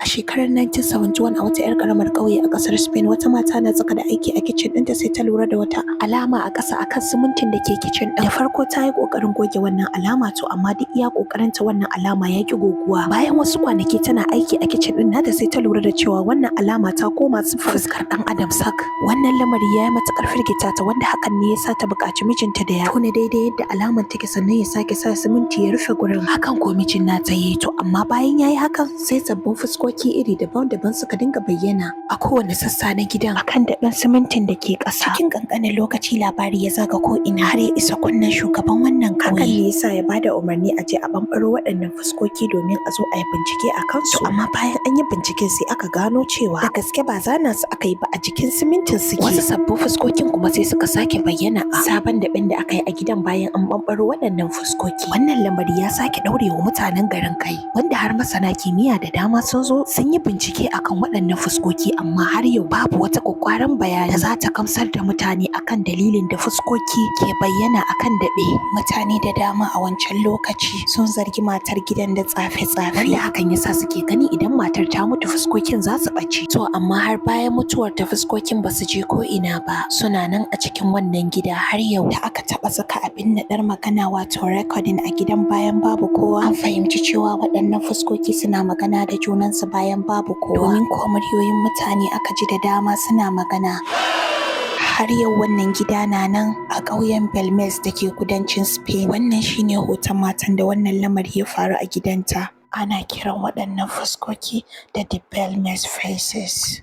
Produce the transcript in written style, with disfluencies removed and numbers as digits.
shekarar 1971 a wata 'yar karamar ƙauye a ƙasar Spain, wata mata na tsaka da aiki a kicin ɗinta sai ta lura da wata alama a ƙasa akan simintin da ke kicin ɗin. Da farko ta yi ƙoƙarin goge wannan alama to amma duk iya ƙoƙarinta wannan alama ya ƙi goguwa. Bayan wasu kwanaki tana aiki a kicin ɗin nata sai ta lura da cewa wannan alama ta koma fuskar ɗan adam sak. Wannan lamari ya yi matuƙar firgita ta wanda hakan ne ya sa ta buƙaci mijinta da ya tona daidai yadda alamar take sannan ya sake sa siminti ya rufe gurin. Hakan ko mijin nata ya yi to amma bayan ya yi hakan sai sabbin fuskoki iri daban-daban suka dinga bayyana a kowane sassa na gidan akan daɓen simintin da ke ƙasa. Cikin ƙanƙanin lokaci labari ya zaga ko ina har ya isa kunnen shugaban wannan ƙauye. Hakan ne ya sa ya bada umarni a je a ɓamɓaro waɗannan fuskoki domin a zo a yi bincike a kansu. Amma bayan an yi binciken sai aka gano cewa da gaske ba zana su aka yi ba a jikin simintin suke. Wasu sabbin fuskokin kuma sai suka sake bayyana a sabon daɓen da aka yi a gidan bayan an ɓamɓaro waɗannan fuskoki. Wannan lamari ya sake ɗaurewa mutanen garin kai wanda har masana kimiyya da dama sun zo sun yi bincike akan waɗannan fuskoki amma har yau babu wata ƙwaƙƙwaran bayani da za ta gamsar da mutane akan dalilin da fuskoki ke bayyana akan daɓe. Mutane da dama a wancan lokaci sun zargi matar gidan da tsafe-tsafe wanda hakan yasa suke gani idan matar ta mutu fuskokin za su ɓace. To amma har bayan mutuwar ta fuskokin ba su je ko ina ba, suna nan a cikin wannan gida har yau. Da aka taɓa saka abin naɗar magana wato recording a gidan bayan babu kowa, an fahimci cewa waɗannan fuskoki suna magana da junansu bayan babu kowa. Domin ko muryoyin mutane aka ji da dama suna magana. Har yau wannan gida na nan a ƙauyen Belmez da ke kudancin Spain. Wannan shine hoton matan da wannan lamari ya faru a gidanta. Ana kiran waɗannan fuskoki da the Belmez faces.